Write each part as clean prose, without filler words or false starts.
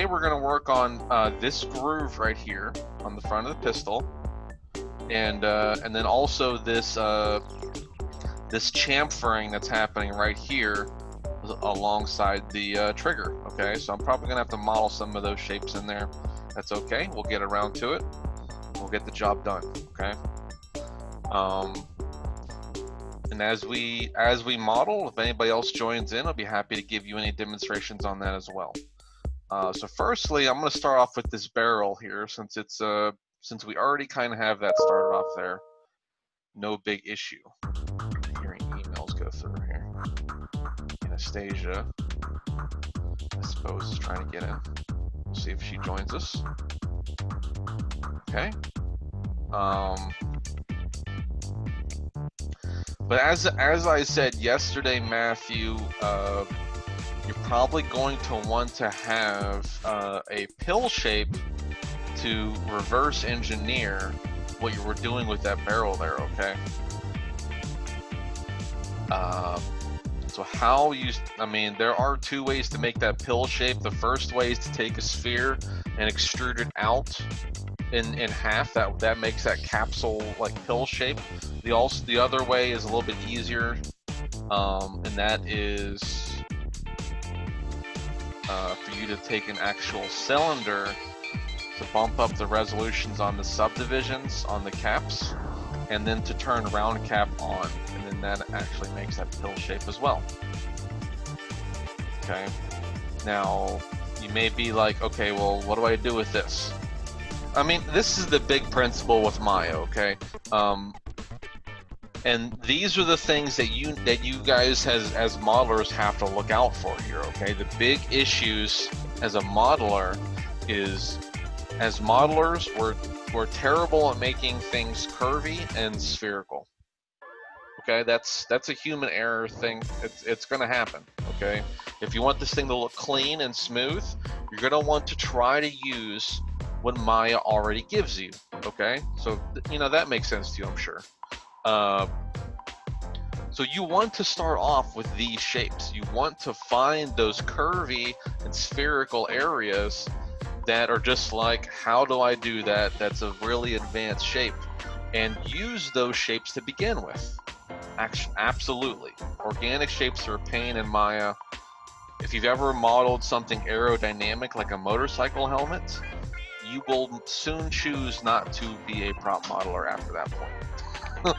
we're going to work on this groove right here on the front of the pistol, and then also this this chamfering that's happening right here alongside the trigger. Okay, so I'm probably gonna have to model some of those shapes in there. That's okay, we'll get around to it. We'll get the job done. Okay. And as we model, if anybody else joins in, I'll be happy to give you any demonstrations on that as well. So firstly, I'm going to start off with this barrel here, since it's since we already kind of have that started off there. No big issue. Hearing emails go through here. Anastasia, I suppose, is trying to get in. We'll see if she joins us. Okay. But as I said yesterday, Matthew, you're probably going to want to have a pill shape to reverse engineer what you were doing with that barrel there, okay? So how you, I mean, there are two ways to make that pill shape. The first way is to take a sphere and extrude it out in half. That makes that capsule like pill shape. The other way is a little bit easier, and that is for you to take an actual cylinder to bump up the resolutions on the subdivisions on the caps, and then to turn round cap on, and then that actually makes that pill shape as well. Okay, now you may be like, okay, well, what do I do with this? I mean, this is the big principle with Maya, okay? And these are the things that you guys as modelers have to look out for here, okay? The big issues as a modeler is, as modelers, we're terrible at making things curvy and spherical. Okay, that's a human error thing. It's gonna happen, okay? If you want this thing to look clean and smooth, you're gonna want to try to use what Maya already gives you, okay? So, you know, that makes sense to you, I'm sure. So you want to start off with these shapes. You want to find those curvy and spherical areas that are just like, how do I do that? That's a really advanced shape, and use those shapes to begin with. Absolutely. Organic shapes are a pain in Maya. If you've ever modeled something aerodynamic like a motorcycle helmet, you will soon choose not to be a prop modeler after that point.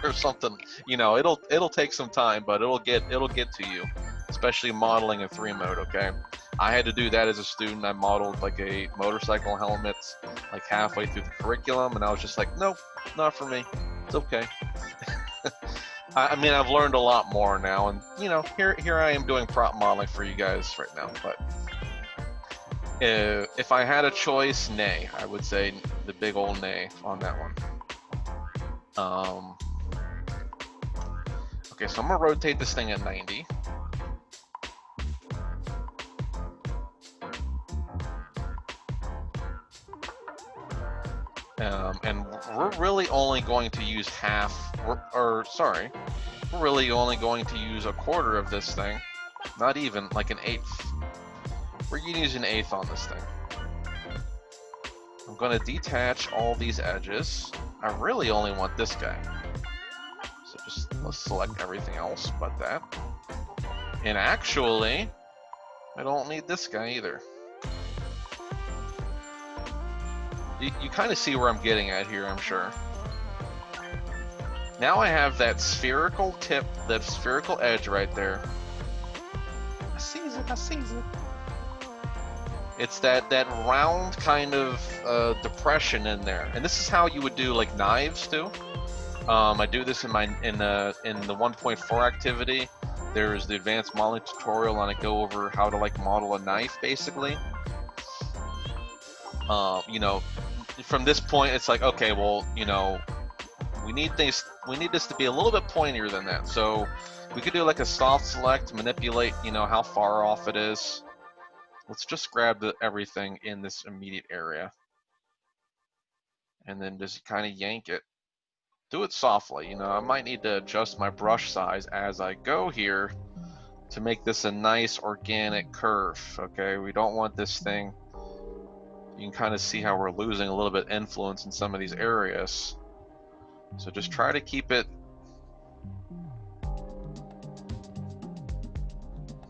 Or something, you know, it'll take some time, but it'll get to you, especially modeling in 3 mode. Okay, I had to do that as a student. I modeled like a motorcycle helmet like halfway through the curriculum, and I was just like, nope, not for me. It's okay. I mean, I've learned a lot more now, and you know, here I am doing prop modeling for you guys right now. But if I had a choice, nay, I would say the big old nay on that one. Okay, so I'm gonna rotate this thing at 90. And we're really only going to use we're really only going to use a quarter of this thing, not even like an eighth. We're gonna use an eighth on this thing. I'm gonna detach all these edges. I really only want this guy. So just let's select everything else but that. And actually, I don't need this guy either. You kind of see where I'm getting at here, I'm sure. Now I have that spherical tip, that spherical edge right there. I sees it. It's that round kind of depression in there, and this is how you would do like knives too. I do this in the 1.4 activity. There's the advanced modeling tutorial, and I go over how to like model a knife basically. You know, from this point, it's like, okay, well, you know, we need this to be a little bit pointier than that. So we could do like a soft select, manipulate, you know, how far off it is. Let's just grab everything in this immediate area, and then just kind of yank it. Do it softly, you know. I might need to adjust my brush size as I go here to make this a nice organic curve. Okay, we don't want this thing You can kind of see how we're losing a little bit influence in some of these areas. So just try to keep it,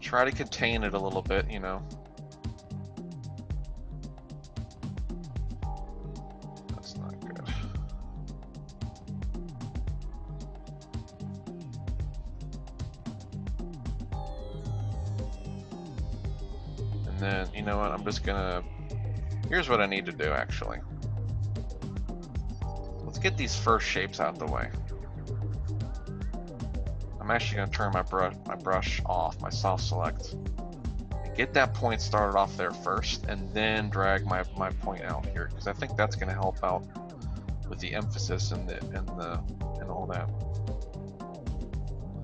try to contain it a little bit, you know. That's not good. And then, you know what, I'm just gonna, here's what I need to do actually. Let's get these first shapes out of the way. I'm actually going to turn my brush off, my soft select. Get that point started off there first, and then drag my point out here, because I think that's going to help out with the emphasis and all that.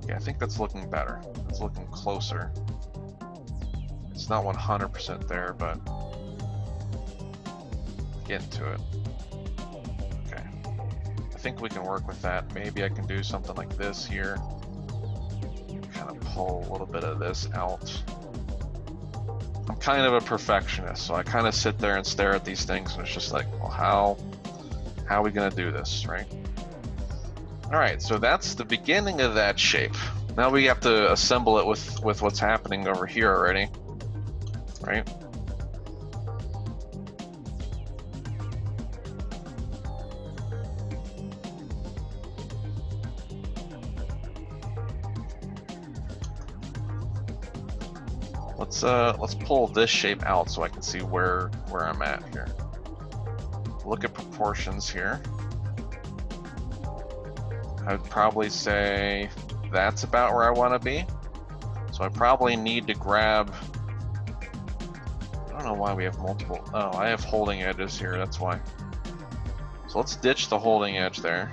Okay, I think that's looking better. It's looking closer. It's not 100% there, but getting to it. Okay, I think we can work with that. Maybe I can do something like this here. Kind of pull a little bit of this out. I'm kind of a perfectionist, so I kind of sit there and stare at these things, and it's just like, well, how are we gonna do this, right? All right, so that's the beginning of that shape. Now we have to assemble it with what's happening over here already, right? Let's pull this shape out so I can see where I'm at here. Look at proportions here. I'd probably say that's about where I want to be. So I probably need to grab, I don't know why we have multiple, oh, I have holding edges here, that's why. So let's ditch the holding edge there.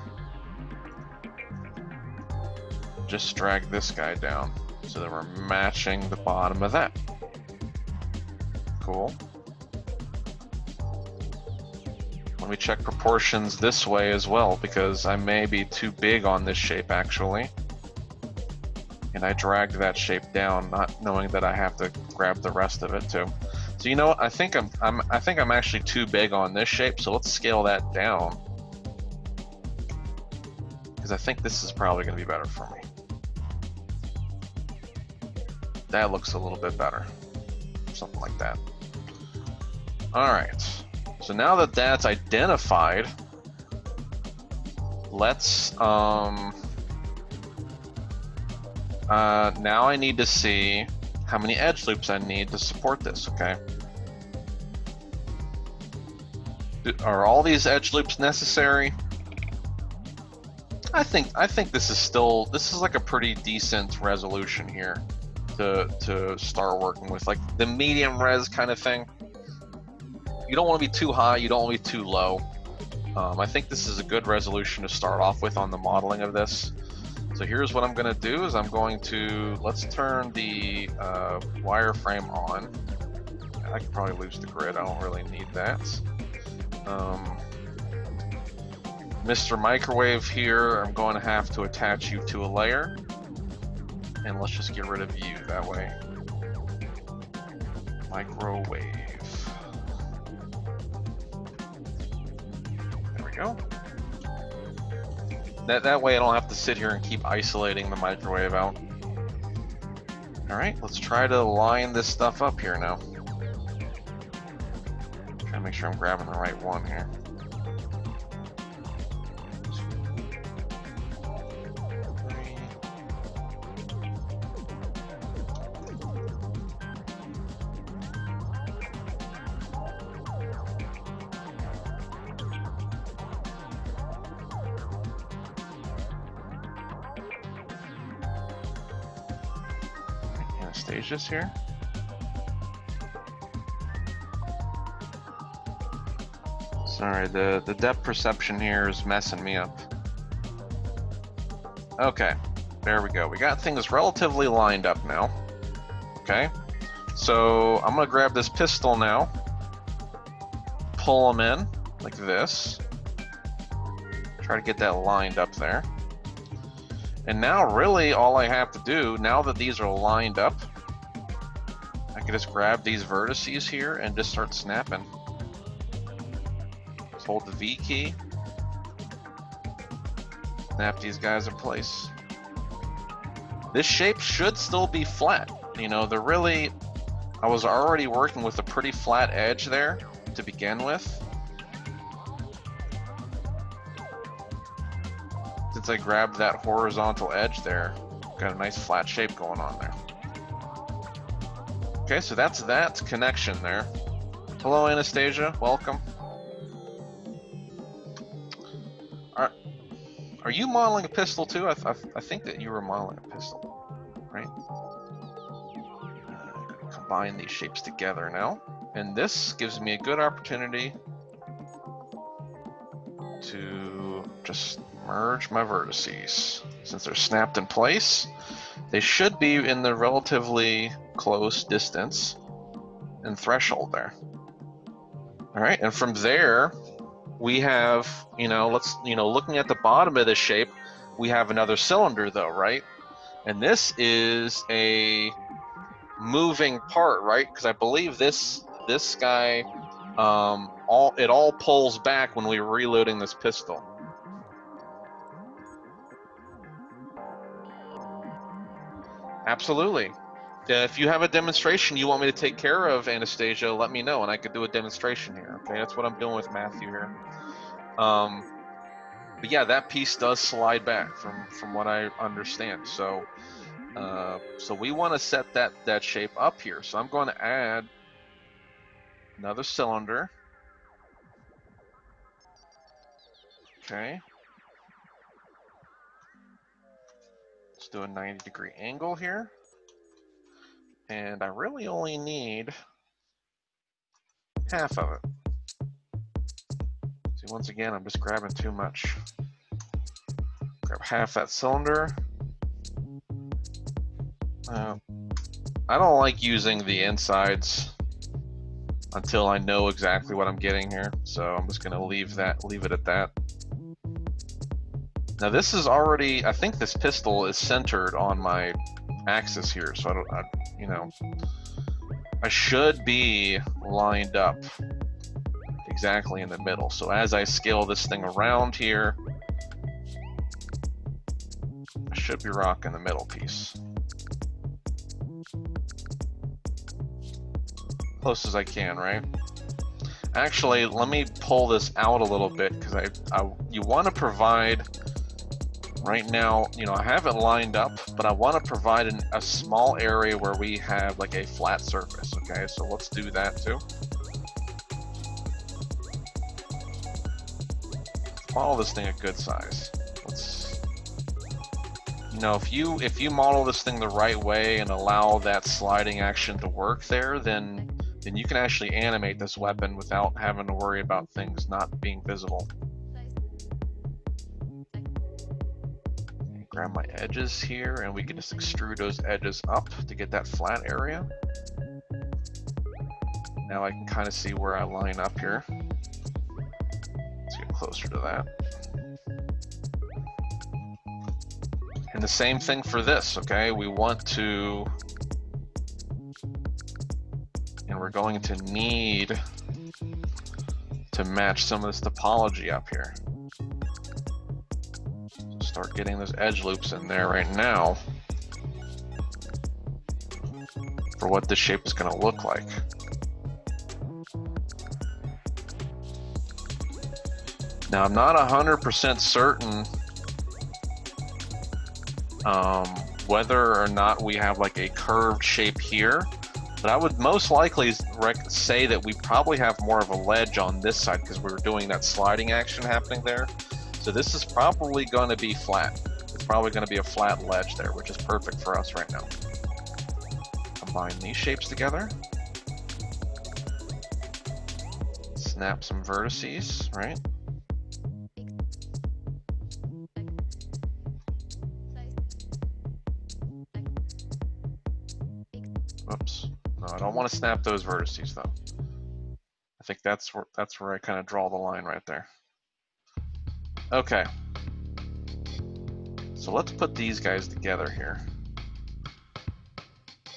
Just drag this guy down so that we're matching the bottom of that. Cool. Let me check proportions this way as well, because I may be too big on this shape actually. And I dragged that shape down, not knowing that I have to grab the rest of it too. So you know what? I think I'm actually too big on this shape, so let's scale that down. Because I think this is probably going to be better for me. That looks a little bit better. Something like that. Alright. So now that that's identified, let's now I need to see how many edge loops I need to support this, okay? Are all these edge loops necessary? I think this is like a pretty decent resolution here to start working with, like the medium res kind of thing. You don't want to be too high, you don't want to be too low. I think this is a good resolution to start off with on the modeling of this. So here's what I'm going to do is I'm going to, let's turn the wireframe on. I could probably lose the grid, I don't really need that. Mr. Microwave here, I'm going to have to attach you to a layer. And let's just get rid of you that way. Microwave. There we go. That way I don't have to sit here and keep isolating the microwave out. Alright, let's try to line this stuff up here now. Try to make sure I'm grabbing the right one here. Anastasia's here. Sorry, the depth perception here is messing me up. Okay, there we go. We got things relatively lined up now. Okay, so I'm gonna grab this pistol now, pull them in like this, try to get that lined up there. And now really all I have to do, now that these are lined up, I can just grab these vertices here and just start snapping. hold the V key. Snap these guys in place. This shape should still be flat. You know, they're really, I was already working with a pretty flat edge there to begin with. Since I grabbed that horizontal edge there, got a nice flat shape going on there. Okay, so that's that connection there. Hello, Anastasia, welcome. Are you modeling a pistol too? I think that you were modeling a pistol, right? I'm gonna combine these shapes together now. And this gives me a good opportunity to just merge my vertices. Since they're snapped in place, they should be in the relatively close distance and threshold there. All right, and from there, we have, looking at the bottom of this shape, we have another cylinder though, right? And this is a moving part, right? Because I believe this guy, it all pulls back when we're reloading this pistol. Absolutely. If you have a demonstration you want me to take care of, Anastasia, let me know and I could do a demonstration here. Okay, that's what I'm doing with Matthew here. But yeah, that piece does slide back from what I understand. So so we want to set that shape up here. So I'm going to add another cylinder. Okay. Let's do a 90-degree angle here. And I really only need half of it. See, once again, I'm just grabbing too much. Grab half that cylinder. I don't like using the insides until I know exactly what I'm getting here. So I'm just gonna leave it at that. Now this is already, I think this pistol is centered on my axis here. So I should be lined up exactly in the middle. So as I scale this thing around here, I should be rocking the middle piece. Close as I can, right? Actually, let me pull this out a little bit because you want to provide, right now, I have it lined up, but I want to provide a small area where we have like a flat surface, okay? So let's do that too. Model this thing a good size. If you model this thing the right way and allow that sliding action to work there, then you can actually animate this weapon without having to worry about things not being visible. Grab my edges here and we can just extrude those edges up to get that flat area. Now I can kind of see where I line up here. Let's get closer to that. And the same thing for this, okay? We want to, and we're going to need to match some of this topology up here. So start getting those edge loops in there right now for what this shape is going to look like. Now I'm not 100% certain whether or not we have like a curved shape here, but I would most likely say that we probably have more of a ledge on this side because we were doing that sliding action happening there. So this is probably going to be flat. It's probably going to be a flat ledge there, which is perfect for us right now. Combine these shapes together. Snap some vertices, right? Oops. No, I don't want to snap those vertices though. I think that's where I kind of draw the line right there. Okay. So let's put these guys together here.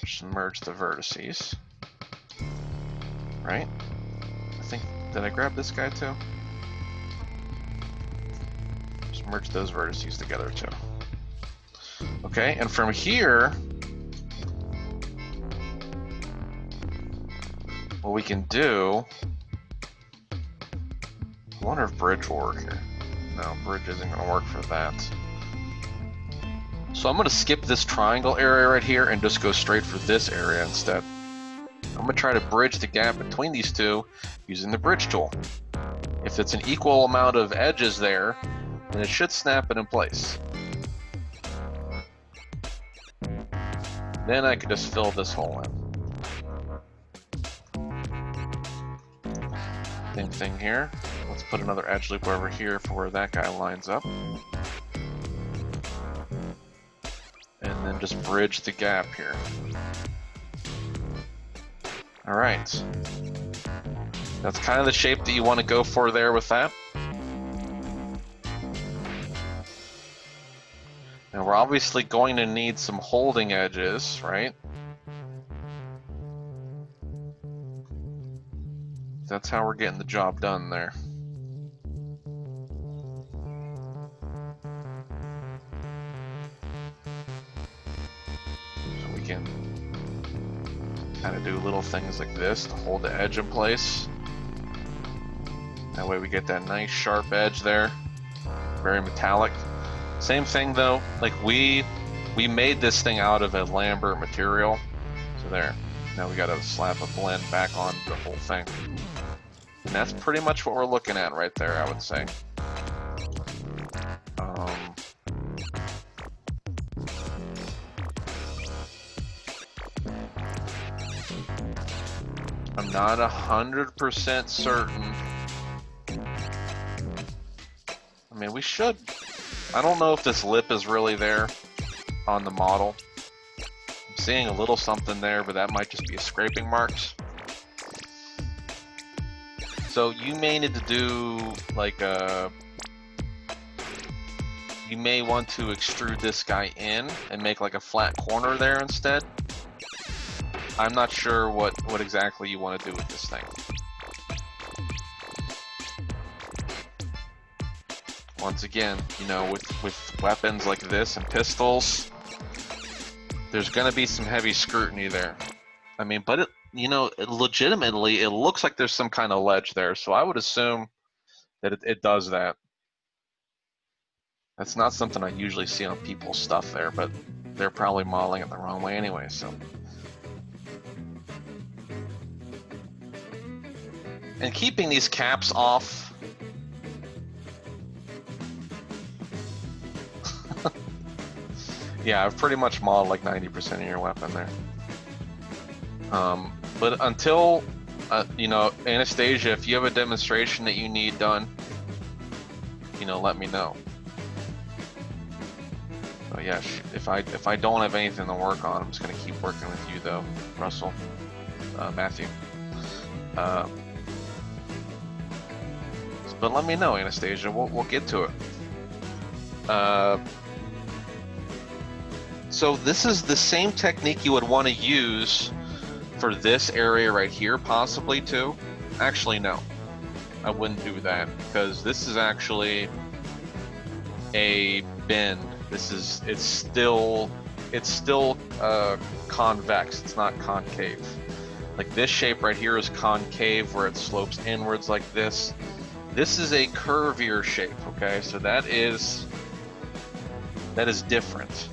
Just merge the vertices. Right? Did I grab this guy too? merge those vertices together too. Okay, and from here, what we can do, I wonder if bridge will work here. No, bridge isn't going to work for that. So I'm going to skip this triangle area right here and just go straight for this area instead. I'm going to try to bridge the gap between these two using the bridge tool. If it's an equal amount of edges there, then it should snap it in place. Then I could just fill this hole in. Same thing here. Let's put another edge loop over here for where that guy lines up. And then just bridge the gap here. Alright. That's kind of the shape that you want to go for there with that. Now we're obviously going to need some holding edges, right? That's how we're getting the job done there. So we can kind of do little things like this to hold the edge in place. That way we get that nice sharp edge there. Very metallic. Same thing though, like we made this thing out of a Lambert material. So there. Now we gotta slap a blend back on the whole thing. And that's pretty much what we're looking at right there, I would say. I'm not 100% certain. I mean, we should. I don't know if this lip is really there on the model. I'm seeing a little something there, but that might just be scraping marks. So you may need to do like a, you may want to extrude this guy in and make like a flat corner there instead. I'm not sure what exactly you want to do with this thing. Once again, you know, with weapons like this and pistols, there's gonna be some heavy scrutiny there. I mean, but it, you know, legitimately, it looks like there's some kind of ledge there, so I would assume that it does that. That's not something I usually see on people's stuff there, but they're probably modeling it the wrong way anyway, so. And keeping these caps off, yeah, I've pretty much modeled like 90% of your weapon there. But until, you know, Anastasia, if you have a demonstration that you need done, you know, let me know. So yeah, if I don't have anything to work on, I'm just gonna keep working with you though, Russell, Matthew. But let me know, Anastasia. We'll get to it. So this is the same technique you would want to use for this area right here, possibly too. Actually, no, I wouldn't do that because this is actually a bend. It's still convex. It's not concave. Like this shape right here is concave, where it slopes inwards like this. This is a curvier shape. Okay, so that is different.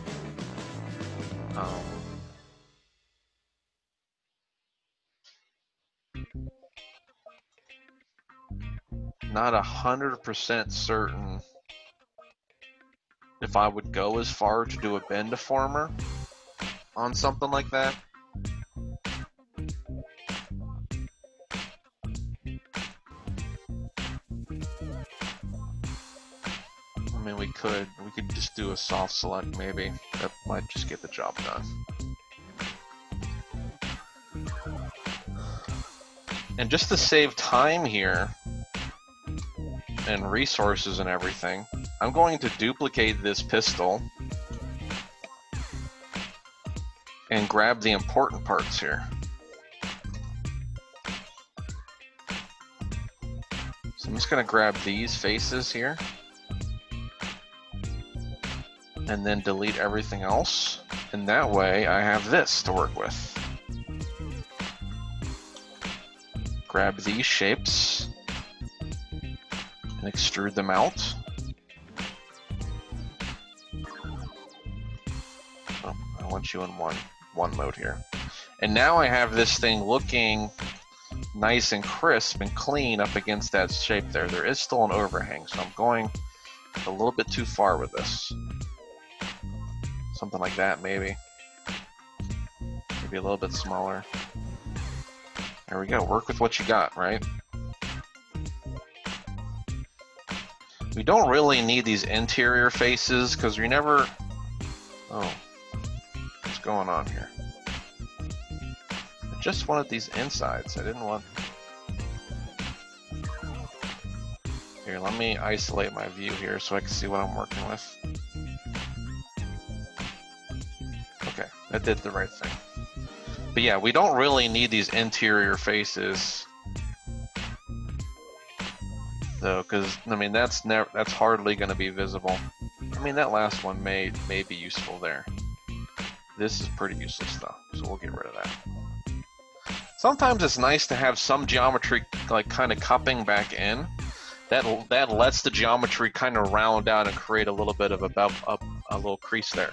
Not 100% certain if I would go as far to do a bend deformer on something like that. I mean, we could just do a soft select maybe. That might just get the job done. And just to save time here and resources and everything, I'm going to duplicate this pistol and grab the important parts here. So I'm just going to grab these faces here and then delete everything else. And that way I have this to work with. Grab these shapes and extrude them out. Oh, I want you in one mode here. And now I have this thing looking nice and crisp and clean up against that shape there. There is still an overhang, so I'm going a little bit too far with this. Something like that, maybe. Maybe a little bit smaller. There we go. Work with what you got, right? We don't really need these interior faces because we never... Oh. What's going on here? I just wanted these insides. I didn't want... Here, let me isolate my view here so I can see what I'm working with. Okay, that did the right thing. But yeah, we don't really need these interior faces, though, because I mean that's hardly going to be visible. I mean that last one may be useful there. This is pretty useless though, so we'll get rid of that. Sometimes it's nice to have some geometry like kind of cupping back in. That lets the geometry kind of round out and create a little bit of a little crease there.